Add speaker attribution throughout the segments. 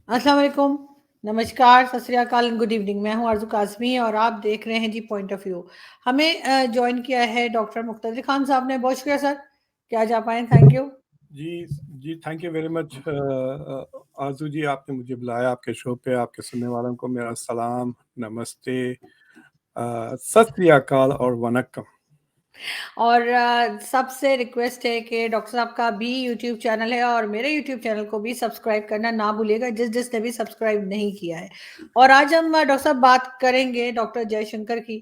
Speaker 1: अस्सलाम वालेकुम, नमस्कार, सत श्री अकाल, गुड इवनिंग। मैं हूँ आरज़ू काज़मी और आप देख रहे हैं जी पॉइंट ऑफ व्यू। हमें जॉइन किया है डॉक्टर मुक़्तदिर खान साहब ने। बहुत शुक्रिया सर कि आज आप आए, थैंक यू।
Speaker 2: जी जी, thank you very much Arzoo ji, आपने मुझे बुलाया आपके शो पे। आपके सुनने वालों को मेरा सलाम, नमस्ते, सत श्री अकाल और वनक्कम।
Speaker 1: और सबसे रिक्वेस्ट है कि डॉक्टर साहब का भी यूट्यूब चैनल है और मेरे यूट्यूब चैनल को भी सब्सक्राइब करना ना भूलिएगा, जिसने भी सब्सक्राइब नहीं किया है। और आज हम डॉक्टर साहब बात करेंगे डॉक्टर जयशंकर की।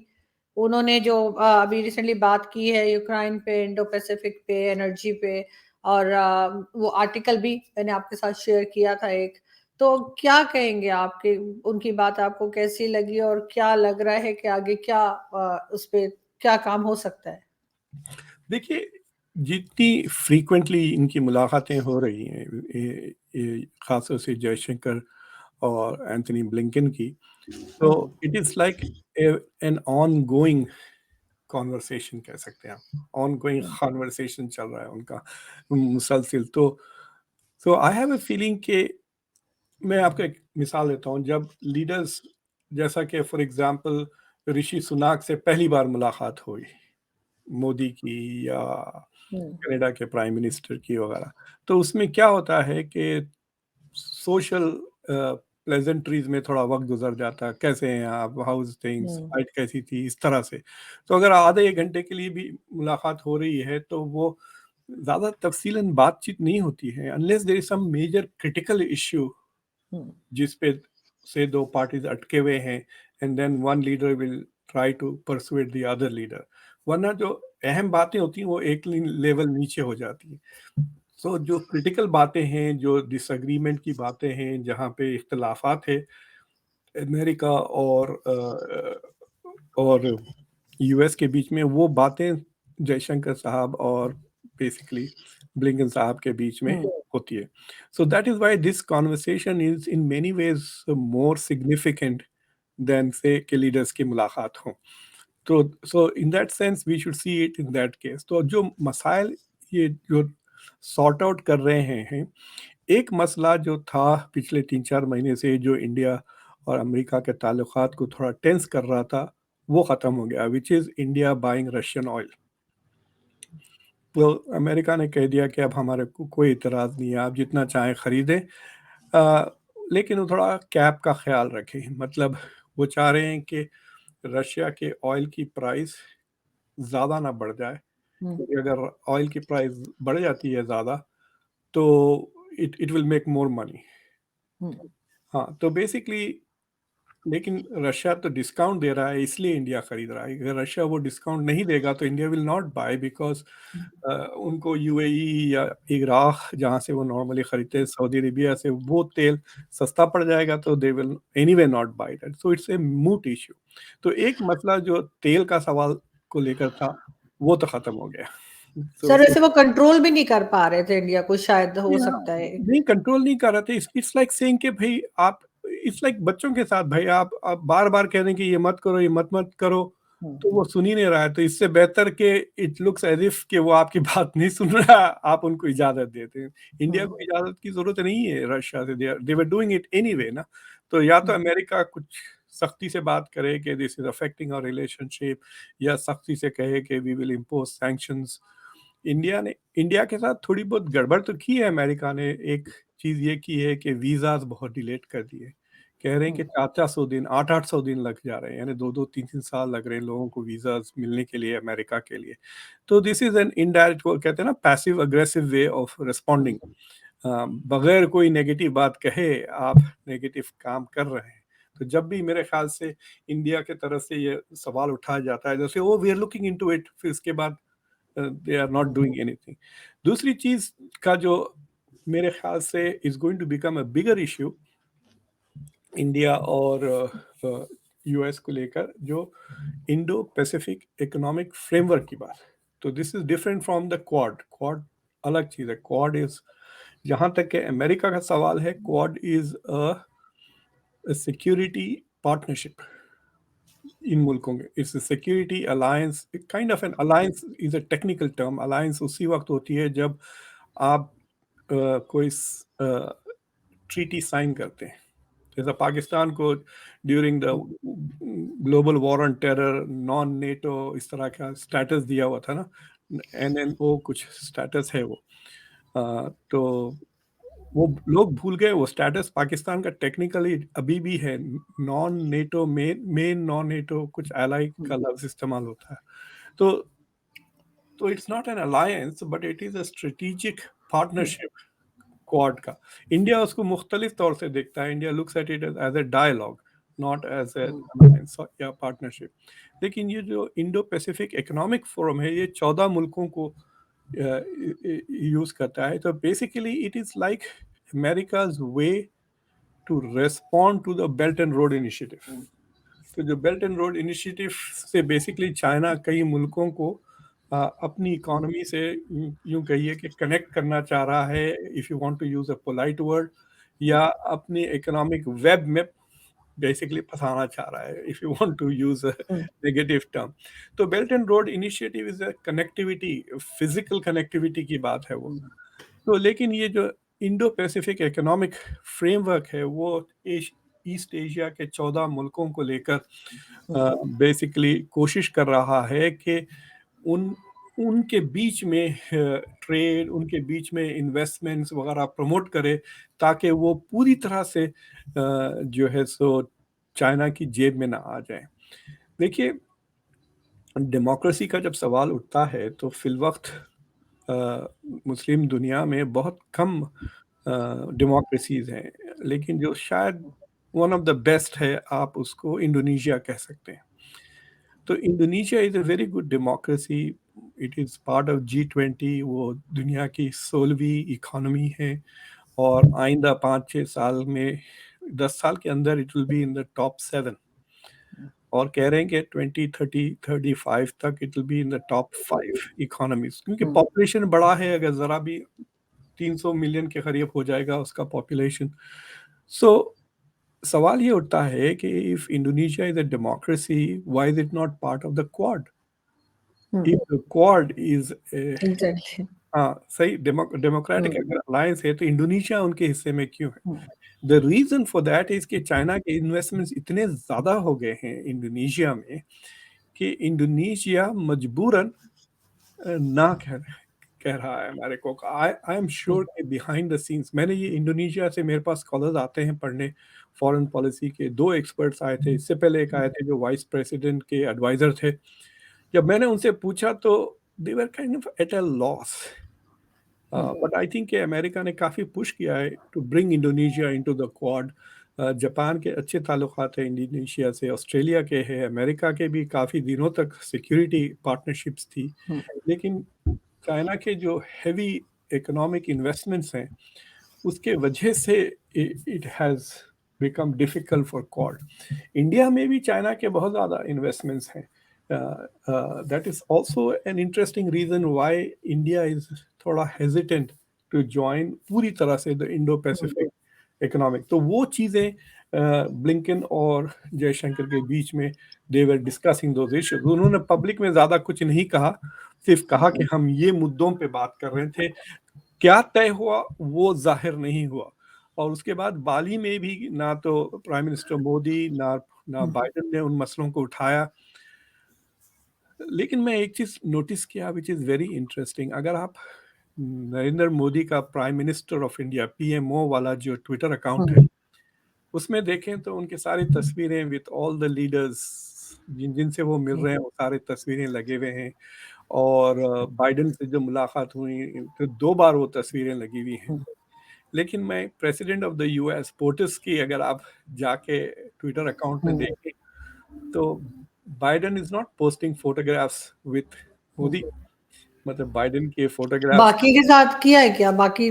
Speaker 1: उन्होंने जो अभी रिसेंटली बात की है यूक्रेन पे, इंडो पैसिफिक पे, एनर्जी पे, और वो आर्टिकल भी मैंने आपके साथ शेयर किया था एक। तो क्या कहेंगे आपके, उनकी बात आपको कैसी लगी और क्या लग रहा है कि आगे क्या उस पे क्या काम हो सकता है?
Speaker 2: देखिए, जितनी फ्रीक्वेंटली इनकी मुलाकातें हो रही हैं, खासतौर से जयशंकर और एंथनी ब्लिंकन की, तो it is like an on going conversation कह सकते हैं आप। ऑन गोइंग कॉन्वर्सेशन चल रहा है उनका मुसलसिल। तो आई हैव अ फीलिंग कि मैं आपको एक मिसाल देता हूँ। जब लीडर्स, जैसा कि फॉर एग्जांपल ऋषि सुनाक से पहली बार मुलाकात हुई, मोदी की या
Speaker 1: हम्म।
Speaker 2: कनाडा के प्राइम मिनिस्टर की वगैरह, तो उसमें क्या होता है कि सोशल प्लेजेंट्रीज में थोड़ा वक्त गुजर जाता है। कैसे हैं आप, हाउस थिंग्स,
Speaker 1: हम्म।
Speaker 2: फ्लाइट कैसी थी, इस तरह से। तो अगर आधे एक घंटे के लिए भी मुलाकात हो रही है तो वो ज़्यादा तफसीलन बातचीत नहीं होती है, unless there is some major critical issue
Speaker 1: hmm.
Speaker 2: जिस पे से दो पार्टीज अटके हुए हैं, and then one leader will try to persuade the other leader. वरना जो अहम बातें होती हैं वो एक लेवल नीचे हो जाती हैं। सो जो क्रिटिकल बातें हैं, जो डिसएग्रीमेंट की बातें हैं, जहाँ पे इख्तलाफात है अमेरिका और यूएस के बीच में, वो बातें जयशंकर साहब और बेसिकली ब्लिंकन साहब के बीच में
Speaker 1: हम्म।
Speaker 2: होती है। So that is why this conversation is in many ways more significant than से कि लीडर्स की मुलाकात हो। तो so in that sense we should see it in that case. तो जो मसाइल ये जो सॉर्ट आउट कर रहे हैं, एक मसला जो था पिछले 3-4 महीने से, जो इंडिया और अमेरिका के ताल्लुकात को थोड़ा टेंस कर रहा था, वो ख़त्म हो गया, which is India buying Russian oil. तो अमेरिका ने कह दिया कि अब हमारे को कोई इतराज़ नहीं है, आप जितना चाहें ख़रीदें, लेकिन वो थोड़ा कैप का ख्याल रखें। मतलब वो चाह रहे हैं कि रशिया के ऑयल की प्राइस ज़्यादा ना बढ़ जाए,
Speaker 1: हम्म।
Speaker 2: क्योंकि अगर ऑयल की प्राइस बढ़ जाती है ज़्यादा तो it it will make more money.
Speaker 1: Hmm.
Speaker 2: हाँ, तो बेसिकली, लेकिन रशिया तो डिस्काउंट दे रहा है इसलिए इंडिया खरीद रहा है। अगर रशिया वो डिस्काउंट नहीं देगा तो India will not buy, because उनको यूएई या इराक, जहाँ से वो नॉर्मली खरीदते हैं, सऊदी अरेबिया से, वो तेल सस्ता पड़ जाएगा, तो they will anyway not by that. So it's a moot issue. तो एक मसला जो तेल का सवाल को लेकर था, वो तो खत्म हो गया।
Speaker 1: सर
Speaker 2: सो
Speaker 1: वैसे वो कंट्रोल भी नहीं कर पा रहे थे इंडिया को, शायद हो सकता है।
Speaker 2: नहीं, कंट्रोल नहीं कर रहे थे। इट्स लाइक सेइंग कि भाई आप, इट्स लाइक बच्चों के साथ, भाई आप बार बार कह रहे हैं कि ये मत करो, ये मत मत करो, तो वो सुन ही नहीं रहा है। तो इससे बेहतर कि इट लुक्स एज इफ कि वो आपकी बात नहीं सुन रहा, आप उनको इजाजत देते हैं। इंडिया को इजाजत की जरूरत नहीं है रशिया से, दे वर डूइंग इट एनीवे ना। तो या तो अमेरिका कुछ सख्ती से बात करे कि this is affecting our relationship, या सख्ती से कहे कि we will impose sanctions. India के साथ थोड़ी बहुत गड़बड़ तो की है अमेरिका ने। एक चीज ये की है कि वीजाज बहुत डिलेट कर दिए। कह रहे हैं कि 400-400 दिन, 800-800 दिन लग जा रहे हैं, यानी 2-2 3-3 साल लग रहे हैं लोगों को वीजाज मिलने के लिए अमेरिका के लिए। तो दिस इज एन इनडायरेक्ट, वो कहते हैं ना, passive aggressive way of responding. बगैर कोई नेगेटिव बात कहे आप नेगेटिव काम कर रहे हैं। तो जब भी मेरे ख्याल से इंडिया के तरफ से ये सवाल उठाया जाता है, जैसे वो we are looking into it, फिर उसके बाद they are not doing anything. दूसरी चीज का जो मेरे ख्याल से is going to become a bigger issue India और यूएस को लेकर, जो इंडो पैसिफिक इकोनॉमिक फ्रेमवर्क की बात। तो this is different from the quad. Quad अलग चीज है। क्वाड इज, जहां तक कि अमेरिका का सवाल है, Quad is a security partnership इन मुल्कों के। It's security alliance, kind of an alliance is a technical term. Alliance उसी वक्त होती है जब आप कोई ट्रीटी साइन करते हैं। जैसा पाकिस्तान को during the global war on terror non NATO इस तरह का स्टेटस दिया हुआ था ना, NNO कुछ स्टेटस है वो। तो वो लोग भूल गए, वो स्टेटस पाकिस्तान का टेक्निकली अभी भी है non NATO, main non NATO, कुछ एलाई का लफ्ज इस्तेमाल होता है। तो it's not an alliance but it is a strategic partnership Quad का। इंडिया उसको मुख्तलिफ तौर से देखता है। India looks at it as a dialogue, not as a alliance या पार्टनरशिप। लेकिन ये जो इंडो पैसिफिक इकोनॉमिक फोरम है, ये 14 मुल्कों को यूज करता है। तो basically it is like America's way to respond to the Belt and road Initiative. तो जो बेल्ट एंड रोड इनिशिएटिव से बेसिकली चाइना कई मुल्कों को अपनी इकोनॉमी से यूं कहिए कि कनेक्ट करना चाह रहा है, if you want to use a polite word, या अपनी इकोनॉमिक वेब में बेसिकली फंसाना चाह रहा है, if you want to use a negative term. तो belt and road initiative is a connectivity, physical connectivity की बात है वो। तो लेकिन ये जो इंडो पैसिफिक इकोनॉमिक फ्रेमवर्क है, वो ईस्ट एशिया के 14 मुल्कों को लेकर बेसिकली कोशिश कर रहा है कि उनके बीच में ट्रेड, उनके बीच में इन्वेस्टमेंट्स वगैरह प्रमोट करे, ताकि वो पूरी तरह से जो है सो चाइना की जेब में ना आ जाए। देखिए, डेमोक्रेसी का जब सवाल उठता है तो फिलवक्त मुस्लिम दुनिया में बहुत कम डेमोक्रेसीज हैं, लेकिन जो शायद वन ऑफ द बेस्ट है, आप उसको इंडोनेशिया कह सकते हैं। तो Indonesia is a very good democracy, it is part of G20, वो दुनिया की 16वीं इकोनॉमी है, और आइंदा 5-6 साल में, 10 साल के अंदर it will be in the top 7, और कह रहे हैं कि 2030-35 तक it will be in the top 5 economies, क्योंकि पॉपुलेशन बड़ा है, अगर ज़रा भी 300 मिलियन के करीब हो जाएगा उसका पॉपुलेशन। सो सवाल ये उठता है कि if Indonesia is a democracy, why is it not part of the quad? If the quad is
Speaker 1: exactly.
Speaker 2: हाँ सही, डेमोक्रेटिक अगर अलायंस है, तो इंडोनेशिया उनके हिस्से में क्यों है? The reason for that is कि चाइना के इन्वेस्टमेंट्स इतने ज्यादा हो गए हैं इंडोनेशिया में कि इंडोनेशिया मजबूरन ना कह रहा है अमेरिका को। आई एम श्योर कि बिहाइंड द सीन्स, मैंने ये इंडोनेशिया से, मेरे पास स्कॉलर्स आते हैं पढ़ने फॉरेन पॉलिसी के, 2 एक्सपर्ट्स आए थे, इससे पहले एक आए थे जो वाइस प्रेसिडेंट के एडवाइजर थे। जब मैंने उनसे पूछा तो they were kind of at a loss, but I think कि अमेरिका ने काफ़ी पुश किया है to bring Indonesia into the Quad. Japan के अच्छे ताल्लुकात है इंडोनेशिया से, ऑस्ट्रेलिया के है, अमेरिका के भी काफ़ी दिनों तक सिक्योरिटी पार्टनरशिप्स थी। लेकिन चाइना के जो हैवी इकोनॉमिक इन्वेस्टमेंट्स हैं, उसके वजह से it has become difficult for quad. India में भी चाइना के बहुत ज़्यादा इन्वेस्टमेंट्स हैं। That is also an interesting reason why India is थोड़ा हेजिटेंट टू ज्वाइन पूरी तरह से द इंडो पैसिफिक इकोनॉमिक। तो वो चीज़ें ब्लिंकन और जयशंकर के बीच में दे वर डिस्कसिंग दोज इश्यूज। उन्होंने पब्लिक में ज़्यादा कुछ नहीं कहा, सिर्फ कहा कि हम ये मुद्दों पे बात कर रहे थे। क्या तय हुआ वो जाहिर नहीं हुआ। और उसके बाद बाली में भी ना तो प्राइम मिनिस्टर मोदी ना बाइडेन ने उन मसलों को उठाया। लेकिन मैं एक चीज़ नोटिस किया विच इज़ वेरी इंटरेस्टिंग, अगर आप नरेंद्र मोदी का prime minister of India PMO वाला जो ट्विटर अकाउंट है, उसमें देखें तो उनके सारी तस्वीरें विथ ऑल द लीडर्स जिनसे वो मिल रहे हैं, वो सारे तस्वीरें लगे हुए हैं। और बाइडेन से जो मुलाकात हुई तो 2 बार वो तस्वीरें लगी हुई हैं। लेकिन मैं प्रेसिडेंट ऑफ द US पोर्टिस की अगर आप जाके ट्विटर अकाउंट में देखें तो Biden is not posting photographs with Modi, मतलब बाइडेन के फोटोग्राफ्स
Speaker 1: बाकी के साथ किया है क्या? बाकी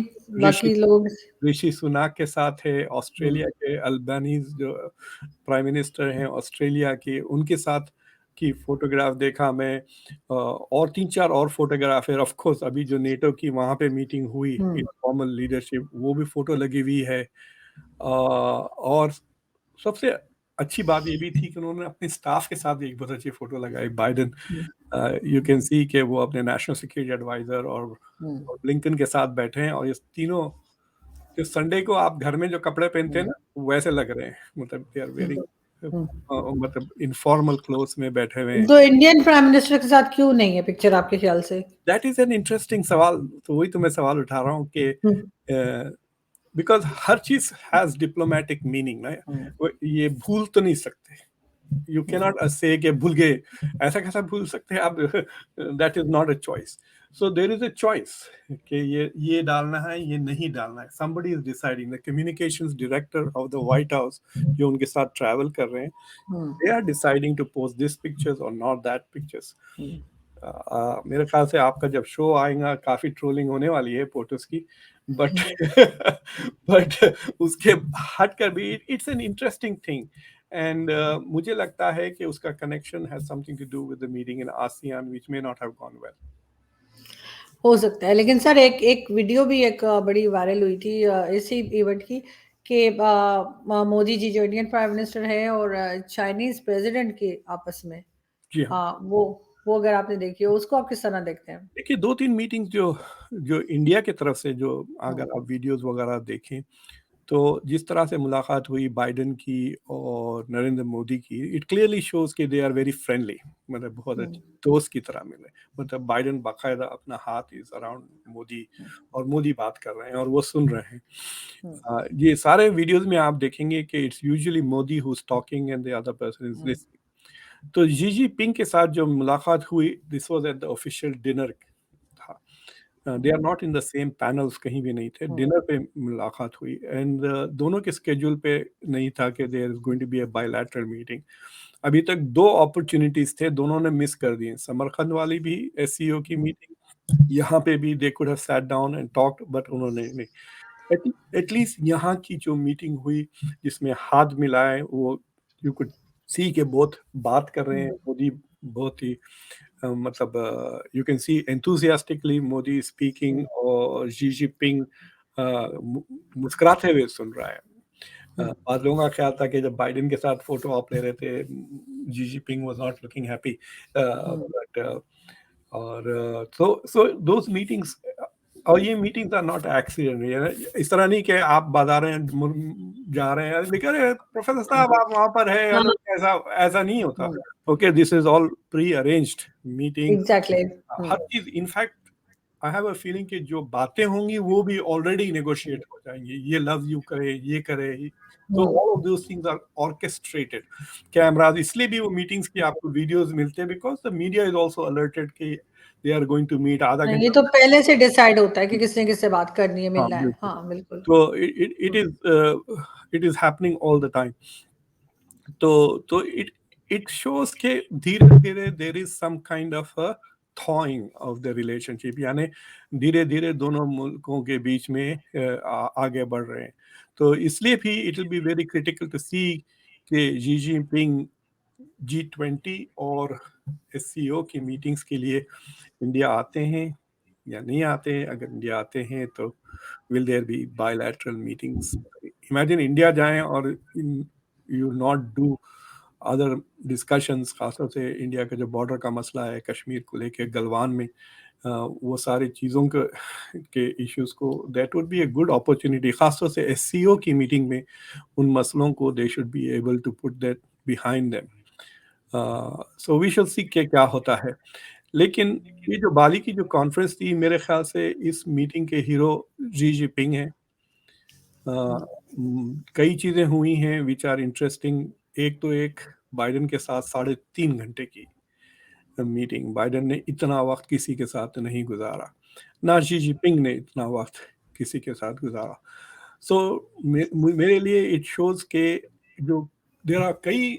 Speaker 1: लोग
Speaker 2: ऋषि सुनाक के साथ है, ऑस्ट्रेलिया के अल्बानीज जो प्राइम मिनिस्टर हैं ऑस्ट्रेलिया के, उनके साथ की फोटोग्राफ देखा मैं। और 3-4 और फोटोग्राफ है। ऑफ कोर्स अभी जो नेटो की वहाँ पे मीटिंग हुई इनफॉर्मल लीडरशिप, वो भी फोटो लगी हुई है। और सबसे अच्छी बात ये भी थी कि उन्होंने अपने स्टाफ के साथ एक बहुत अच्छी फोटो लगाई बाइडेन। यू कैन सी कि वो अपने नेशनल सिक्योरिटी एडवाइजर और ब्लिंकन के साथ बैठे हैं, और ये तीनों जो संडे को आप घर में जो कपड़े पहनते हैं
Speaker 1: हम्म,
Speaker 2: ना वैसे लग रहे हैं, मतलब दे आर वेरी
Speaker 1: हम्म।
Speaker 2: मतलब इनफॉर्मल क्लोथ्स में बैठे हुए हैं।
Speaker 1: तो इंडियन प्राइम मिनिस्टर के साथ क्यों नहीं है पिक्चर आपके ख्याल से?
Speaker 2: दैट इज एन इंटरेस्टिंग सवाल। तो वही तो मैं सवाल उठा रहा हूँ कि
Speaker 1: हम्म,
Speaker 2: बिकॉज हर चीज हैज डिप्लोमेटिक मीनिंग ना।
Speaker 1: हम्म,
Speaker 2: ये भूल तो नहीं सकते, यू कैनॉट से कि भूल गए, ऐसा कैसा भूल सकते हैं आप? That is not a choice. So there is a choice कि ये डालना है, ये नहीं डालना है। somebody is deciding, the communications director of the White House जो उनके साथ ट्रैवल कर रहे हैं,
Speaker 1: हम्म,
Speaker 2: they are deciding to post this pictures or not that pictures.
Speaker 1: हम्म,
Speaker 2: मेरे ख्याल से आपका जब शो आएगा काफी ट्रोलिंग होने वाली है फोटोज की, बट बट उसके हट कर भी it's an interesting thing. And मुझे लगता है कि उसका connection has something to do with the meeting in ASEAN which may not have gone well.
Speaker 1: हो सकता है। लेकिन सर एक एक वीडियो भी एक बड़ी वायरल हुई थी इसी इवेंट की कि मोदी जी जो इंडियन प्राइम मिनिस्टर है और चाइनीज प्रेसिडेंट के आपस में,
Speaker 2: जी हाँ।
Speaker 1: वो अगर आपने देखी हो उसको आप किस तरह देखते हैं?
Speaker 2: देखिए 2-3 मीटिंग्स जो जो इंडिया की तरफ से जो
Speaker 1: हम्म,
Speaker 2: अगर आप वीडियोस वगैरह देखें, तो जिस तरह से मुलाकात हुई बाइडेन की और नरेंद्र मोदी की, इट क्लियरली शोज कि दे आर वेरी फ्रेंडली, मतलब बहुत
Speaker 1: हम्म,
Speaker 2: अच्छे दोस्त की तरह मिले। मतलब बाइडेन बाकायदा अपना हाथ इज अराउंड मोदी और मोदी बात कर रहे हैं और वो सुन रहे हैं।
Speaker 1: हम्म,
Speaker 2: ये सारे वीडियोस में आप देखेंगे कि it's usually Modi who is talking and the other person is
Speaker 1: hmm,
Speaker 2: listening. तो जी जिनपिंग के साथ जो मुलाकात हुई, this was at the official dinner था। They are not in the same panels, कहीं भी नहीं थे,
Speaker 1: हम्म,
Speaker 2: डिनर पे मुलाकात हुई। एंड दोनों के स्केड्यूल पे नहीं था कि there is going to be a bilateral meeting. अभी तक 2 अपॉर्चुनिटीज थे, दोनों ने मिस कर दिए। समरकंद वाली भी एससीओ की मीटिंग, यहाँ पे भी they could have sat down and talked, but उन्होंने नहीं। एटलीस्ट यहाँ की जो मीटिंग हुई जिसमें हाथ मिलाए, वो यू कुड सी के बहुत बात कर रहे हैं।
Speaker 1: हम्म,
Speaker 2: मोदी बहुत ही मतलब you can see enthusiastically Modi speaking,
Speaker 1: hmm,
Speaker 2: और जी जिनपिंग मुस्कुराते हुए सुन रहा है।
Speaker 1: हम्म,
Speaker 2: बाद लोगों का ख्याल था कि जब बाइडेन के साथ फोटो आप ले रहे थे, Xi Jinping was not looking happy,
Speaker 1: hmm,
Speaker 2: but और सो दोस मीटिंग्स, और ये मीटिंग्स आर नॉट एक्सीडेंट। इस तरह नहीं कि आप बाजार में जा रहे हैं लेकिन अरे प्रोफेसर साहब आप वहां पर है,
Speaker 1: हाँ,
Speaker 2: हेलो, ऐसा ऐसा नहीं होता।
Speaker 1: Hmm,
Speaker 2: okay, this is all pre arranged meeting.
Speaker 1: Exactly.
Speaker 2: हर चीज, in fact I have a feeling कि जो बातें होंगी वो भी ऑलरेडी नेगोशिएट हो जाएंगी। ये लव यू करे, ये करे, तो
Speaker 1: hmm,
Speaker 2: all of those things are orchestrated. Cameras, इसलिए भी वो मीटिंग्स की आपको वीडियोस मिलते हैं because the media is also alerted कि they are going to meet. आधा
Speaker 1: नहीं, ये
Speaker 2: घंटा,
Speaker 1: तो पहले से डिसाइड होता है कि किसने किससे बात करनी है,
Speaker 2: हाँ
Speaker 1: मिलना है।
Speaker 2: बिल्कुल।
Speaker 1: हाँ, बिल्कुल।
Speaker 2: तो it is happening all the time. तो इट शोज के धीरे धीरे there is some kind of a thawing of the relationship, यानी धीरे धीरे दोनों मुल्कों के बीच में आगे बढ़ रहे हैं। तो इसलिए भी it will be very critical to see कि जी जिनपिंग G20 और एससीओ की मीटिंग्स के लिए इंडिया आते हैं या नहीं आते हैं। अगर इंडिया आते हैं तो will there be bilateral meetings? Imagine India जाएं और you not do other discussions, खासतौर से इंडिया का जो बॉर्डर का मसला है कश्मीर को लेके, गलवान में वो सारी चीज़ों के इश्यूज को, that would be a good opportunity. खासतौर से एससीओ की मीटिंग में उन मसलों को they should be able to put that behind them. So we shall see के क्या होता है। लेकिन ये जो बाली की जो कॉन्फ्रेंस थी, मेरे ख्याल से इस मीटिंग के हीरो जी जिनपिंग हैं। कई चीज़ें हुई हैं विच आर इंटरेस्टिंग। एक तो एक बाइडेन के साथ 3.5 घंटे की मीटिंग, बाइडेन ने इतना वक्त किसी के साथ नहीं गुजारा, ना शी जिनपिंग ने इतना वक्त किसी के साथ गुजारा। सो मेरे लिए इट शोज के जो देर आर कई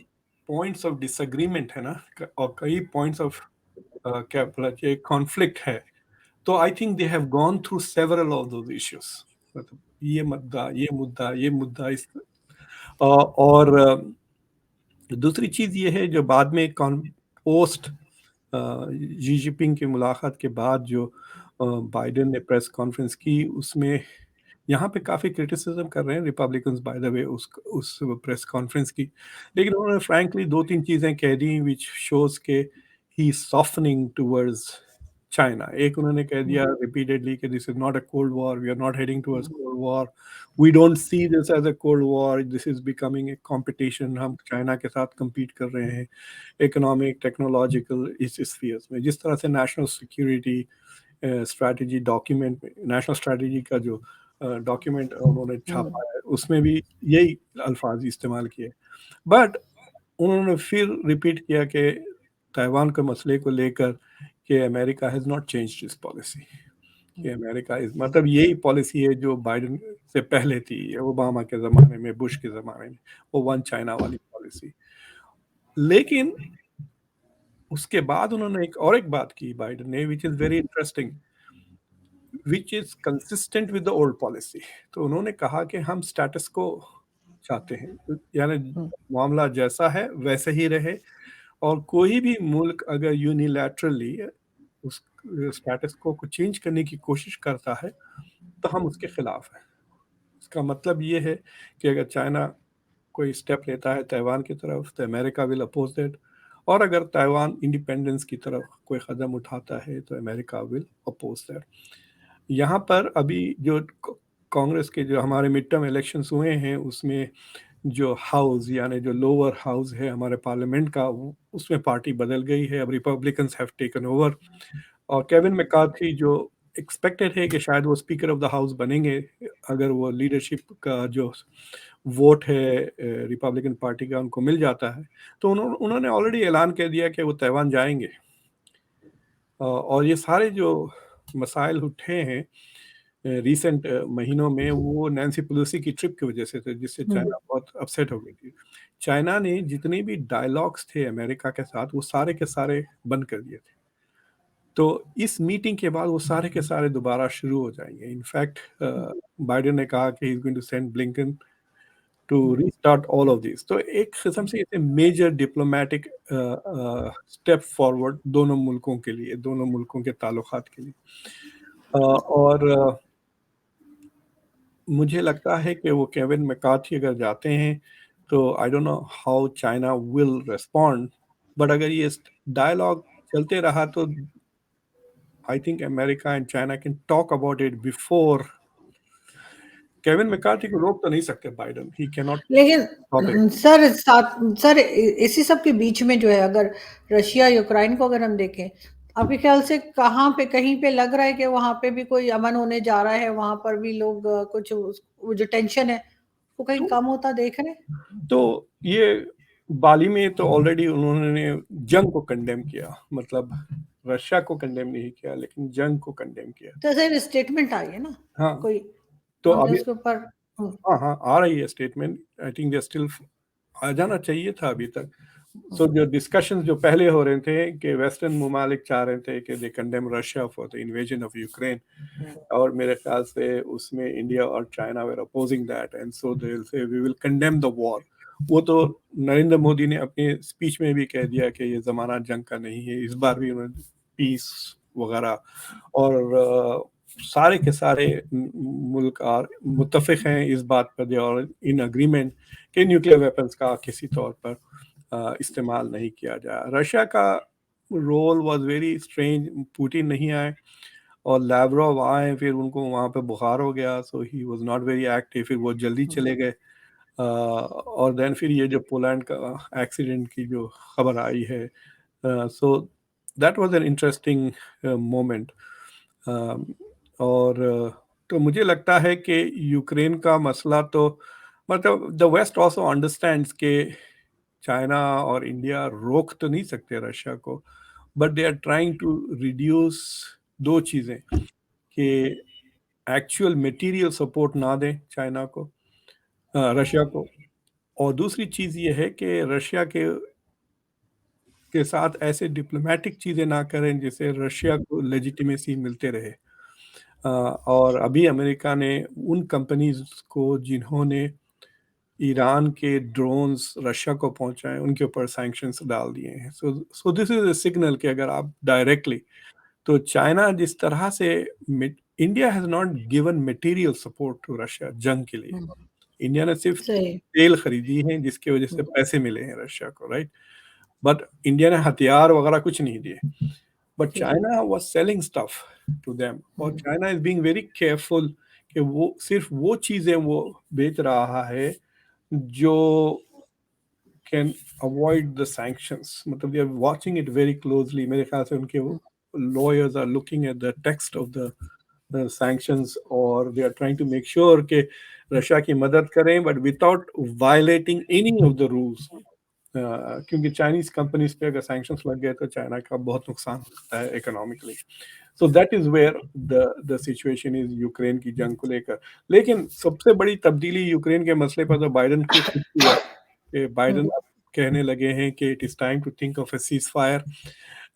Speaker 2: पॉइंट्स ऑफ डिसएग्रीमेंट है ना, और कई पॉइंट्स ऑफ क्या बोला जाए कॉन्फ्लिक्ट है। तो आई think they have gone through several of those issues. मतलब ये मुद्दा इस और दूसरी चीज ये है जो बाद में पोस्ट जी जिनपिंग की मुलाकात के बाद जो बाइडेन ने प्रेस कॉन्फ्रेंस की, उसमें यहाँ पे काफ़ी क्रिटिसिज्म कर रहे हैं रिपब्लिकन्स बाय द वे उस प्रेस कॉन्फ्रेंस की। लेकिन उन्होंने फ्रैंकली 2-3 चीज़ें कह दी विच शोज के ही सॉफ्टनिंग टुवर्ड्स चाइना। एक उन्होंने कह दिया रिपीटेडली कि this is not a cold war, we are not heading towards cold war, we don't see this as a cold war, this is becoming a competition, हम China के साथ compete कर रहे हैं इकोनॉमिक टेक्नोलॉजिकल इस spheres में। जिस तरह से नेशनल सिक्योरिटी स्ट्रैटेजी डॉक्यूमेंट में, नेशनल स्ट्रैटेजी का जो डॉक्यूमेंट उन्होंने छापा है उसमें भी यही अल्फाज इस्तेमाल किए। बट उन्होंने फिर रिपीट किया कि ताइवान के मसले को लेकर कि अमेरिका हैज़ नॉट चेंज्ड इस पॉलिसी, कि अमेरिका इस मतलब यही पॉलिसी है जो बाइडेन से पहले थी, ओबामा के ज़माने में, बुश के ज़माने में, वो वन चाइना वाली पॉलिसी। लेकिन उसके बाद उन्होंने एक बात की बाइडेन ने, which is very interesting, which is consistent with the old policy. तो उन्होंने कहा कि हम स्टेटस को चाहते हैं, यानी मामला जैसा है वैसे ही रहे, और कोई भी मुल्क अगर यूनिलैटरली उस स्टेटस को चेंज करने की कोशिश करता है तो हम उसके खिलाफ हैं। इसका मतलब ये है कि अगर चाइना कोई स्टेप लेता है ताइवान की तरफ तो अमेरिका विल अपोज दैट, और अगर ताइवान इंडिपेंडेंस की तरफ कोई कदम उठाता है तो अमेरिका विल अपोज दैट। यहाँ पर अभी जो कांग्रेस के जो हमारे मिड टर्म इलेक्शंस हुए हैं उसमें जो हाउस यानी जो लोअर हाउस है हमारे पार्लियामेंट का, उसमें पार्टी बदल गई है, अब रिपब्लिकन्स हैव टेकन ओवर, और केविन मैकार्थी जो एक्सपेक्टेड है कि शायद वो स्पीकर ऑफ द हाउस बनेंगे अगर वो लीडरशिप का जो वोट है रिपब्लिकन पार्टी का उनको मिल जाता है, तो उन्होंने ऑलरेडी ऐलान कर दिया कि वो ताइवान जाएंगे। और ये सारे जो मसाइल उठे हैं रिसेंट महीनों में, वो नैन्सी पेलोसी की ट्रिप की वजह से थे, जिससे चाइना बहुत अपसेट हो गई थी। चाइना ने जितने भी डायलॉग्स थे अमेरिका के साथ वो सारे के सारे बंद कर दिए थे। तो इस मीटिंग के बाद वो सारे के सारे दोबारा शुरू हो जाएंगे। इनफैक्ट बाइडेन ने कहा कि he is going to send Blinken to restart all of this. तो एक किस्म से इसे मेजर डिप्लोमेटिक स्टेप फॉरवर्ड दोनों मुल्कों के लिए, दोनों मुल्कों के ताल्लुकात के लिए। और मुझे लगता है कि वो केविन मैकार्थी अगर जाते हैं तो I don't know how China will respond, but अगर ये डायलॉग चलते रहा तो I think America and China can talk about it before. Kevin McCarthy को रोक तो नहीं सकते Biden, he can not stop it.
Speaker 1: लेकिन सर इसी सब के बीच में जो है, अगर रशिया यूक्रेन को अगर हम देखें, आपके ख्याल से कहाँ पे कहीं पे लग रहा है कि वहां पे भी कोई अमन होने जा रहा है, वहां पर भी लोग कुछ वो जो टेंशन है वो कहीं
Speaker 2: तो,
Speaker 1: कम होता देख रहे हैं?
Speaker 2: तो ये बाली में तो ऑलरेडी उन्होंने जंग को कंडेम किया, मतलब रशिया को कंडेम नहीं किया लेकिन जंग को कंडेम किया।
Speaker 1: तो ऐसे स्टेटमेंट आई है ना
Speaker 2: हाँ,
Speaker 1: कोई,
Speaker 2: तो
Speaker 1: हमने
Speaker 2: अभी
Speaker 1: उसके ऊपर
Speaker 2: हाँ हाँ आ रही है statement, I think they still आ जाना चाहिए था अभी तक। सो जो डिस्कशंस जो पहले हो रहे थे कि वेस्टर्न ममालिक चाह रहे थे कि they condemn Russia for the invasion of Ukraine, और मेरे ख्याल से उसमें इंडिया और China were opposing that, and so they will say we will condemn the war. वो तो नरेंद्र मोदी ने अपने स्पीच में भी कह दिया कि ये ज़माना जंग का नहीं है, इस बार भी उन्होंने पीस वगैरह, और सारे के सारे मुल्क और मुत्तफिक हैं इस बात पर और इन अग्रीमेंट कि न्यूक्लियर वेपन्स का किसी तौर पर इस्तेमाल नहीं किया जाए। रशिया का role was very strange, Putin नहीं आए और लैवरोव आए, फिर उनको वहाँ पे बुखार हो गया, so he was not very active, फिर वो जल्दी चले गए। और देन फिर ये जो पोलैंड का एक्सीडेंट की जो खबर आई है, so that was an interesting moment. और तो मुझे लगता है कि यूक्रेन का मसला तो मतलब द वेस्ट आल्सो अंडरस्टैंड्स कि चाइना और इंडिया रोक तो नहीं सकते रशिया को, but they are trying to reduce दो चीज़ें, कि एक्चुअल मटेरियल सपोर्ट ना दें चाइना को, रशिया को, और दूसरी चीज़ ये है कि रशिया के साथ ऐसे डिप्लोमेटिक चीज़ें ना करें जिससे रशिया को लेजिटिमेसी मिलते रहे। और अभी अमेरिका ने उन कंपनीज को जिन्होंने ईरान के ड्रोन्स रशिया को पहुंचाए उनके ऊपर सैंक्शंस डाल दिए हैं। So this is a signal कि अगर आप डायरेक्टली, तो चाइना जिस तरह से, India has not given material support to Russia जंग के लिए, इंडिया ने सिर्फ
Speaker 1: सही
Speaker 2: तेल खरीदी है जिसकी वजह से पैसे मिले हैं रशिया को, राइट, बट इंडिया ने हथियार वगैरह कुछ नहीं दिए। but China was selling stuff to them, और China is being very careful कि वो सिर्फ वो चीजें वो बेच रहा है जो can avoid the sanctions. मतलब they are watching it very closely. मेरे ख्याल से उनके lawyers are looking at the text of the sanctions, or they are trying to make sure कि रशिया की मदद करें but without violating any of the rules. क्योंकि चाइनीज कंपनीज पे अगर सैंक्शंस लग गए तो चाइना का बहुत नुकसान होता है economically. So that is where the situation is Ukraine की जंग को लेकर. लेकिन सबसे बड़ी तब्दीली यूक्रेन के मसले पर तो बाइडन की खुद की है कि बाइडन कहने लगे हैं कि it is time to think of a ceasefire,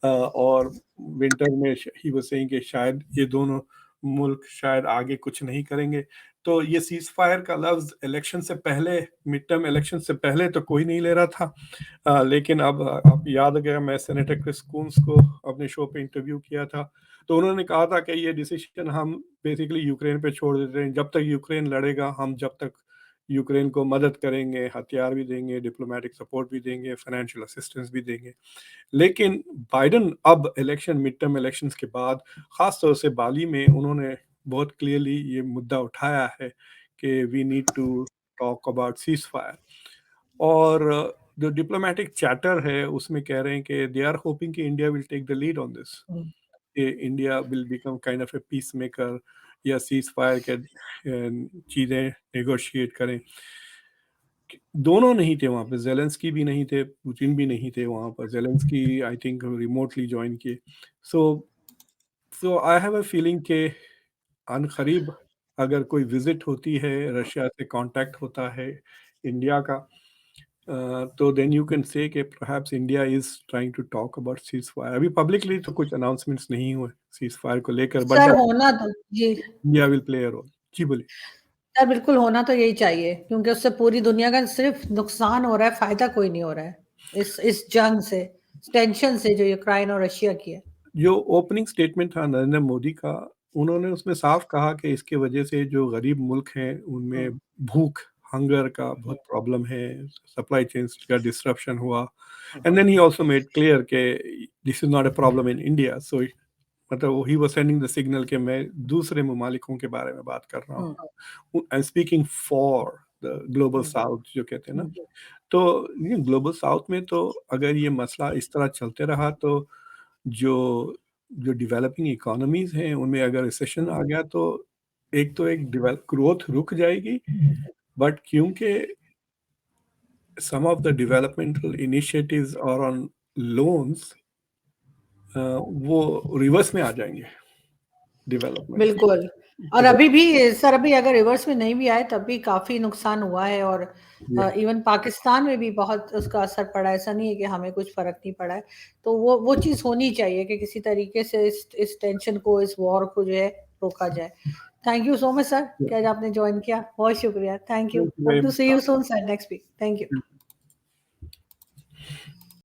Speaker 2: और विंटर में ही वाज सेइंग कि शायद ये दोनों मुल्क शायद आगे कुछ नहीं करेंगे. तो ये सीज फायर का लफ्ज इलेक्शन से पहले, मिड टर्म इलेक्शन से पहले तो कोई नहीं ले रहा था, लेकिन अब आप याद गया, मैं सेनेटर क्रिस कून्स को अपने शो पे इंटरव्यू किया था, तो उन्होंने कहा था कि ये डिसीजन हम बेसिकली यूक्रेन पे छोड़ देते हैं. जब तक यूक्रेन लड़ेगा हम जब तक यूक्रेन को मदद करेंगे, हथियार भी देंगे, डिप्लोमेटिक सपोर्ट भी देंगे, फाइनेंशियल असिस्टेंस भी देंगे. लेकिन बाइडन अब इलेक्शन, मिड टर्म इलेक्शंस के बाद, खास तौर से बाली में उन्होंने बहुत क्लियरली ये मुद्दा उठाया है कि we need to talk about ceasefire. और जो डिप्लोमेटिक चैटर है उसमें कह रहे हैं कि दे आर होपिंग कि India will take the lead on this, India will become kind of a peacemaker या सीज फायर के चीजें नेगोशिएट करें. दोनों नहीं थे वहां पे, जेलेंस्की भी नहीं थे, पुतिन भी नहीं थे वहां पर. Zelensky I think remotely join किए. सो आई हैव अ फीलिंग के अनकरीब अगर कोई विजिट होती है, रशिया से कांटेक्ट होता है इंडिया का, तो देन यू कैन से कि perhaps India is trying to talk about ceasefire. अभी पब्लिकली तो कुछ अनाउंसमेंट्स नहीं हुए सीज फायर को लेकर, बट
Speaker 1: सर होना तो जी,
Speaker 2: India will play a role. जी बोलिए.
Speaker 1: सर बिल्कुल होना तो यही चाहिए, क्योंकि उससे पूरी दुनिया का सिर्फ नुकसान हो रहा है, फायदा कोई नहीं हो रहा है इस जंग से, टेंशन से जो यूक्रेन और रशिया की है.
Speaker 2: जो ओपनिंग स्टेटमेंट था नरेंद्र मोदी का, उन्होंने उसमें साफ कहा कि इसके वजह से जो गरीब मुल्क हैं उनमें भूख, हंगर का बहुत प्रॉब्लम है, सप्लाई चेन का डिस्ट्रप्शन हुआ. And then he also made clear कि this is not a problem in India. So मतलब he was sending the signal कि मैं दूसरे ममालिकों के बारे में बात कर रहा हूँ, I am speaking for the global south जो कहते हैं ना. तो ये ग्लोबल साउथ में तो अगर ये मसला इस तरह चलते रहा तो जो जो डेवलपिंग इकोनॉमीज हैं उनमें अगर रिसेशन आ गया तो एक ग्रोथ रुक जाएगी. बट क्योंकि सम ऑफ द डेवलपमेंटल इनिशिएटिव्स और ऑन लोन्स, वो रिवर्स में आ जाएंगे डेवलपमेंट.
Speaker 1: बिल्कुल. और अभी भी सर, अभी अगर रिवर्स में नहीं भी आए तब भी काफी नुकसान हुआ है, और इवन पाकिस्तान में भी बहुत उसका असर पड़ा है. ऐसा नहीं है कि हमें कुछ फर्क नहीं पड़ा है. तो वो चीज होनी चाहिए कि किसी तरीके से इस टेंशन को, इस वॉर को जो है रोका जाए. Thank you so much sir कि आज आपने ज्वाइन किया. बहुत शुक्रिया. Thank you. Hope to see you soon sir next week. Thank you.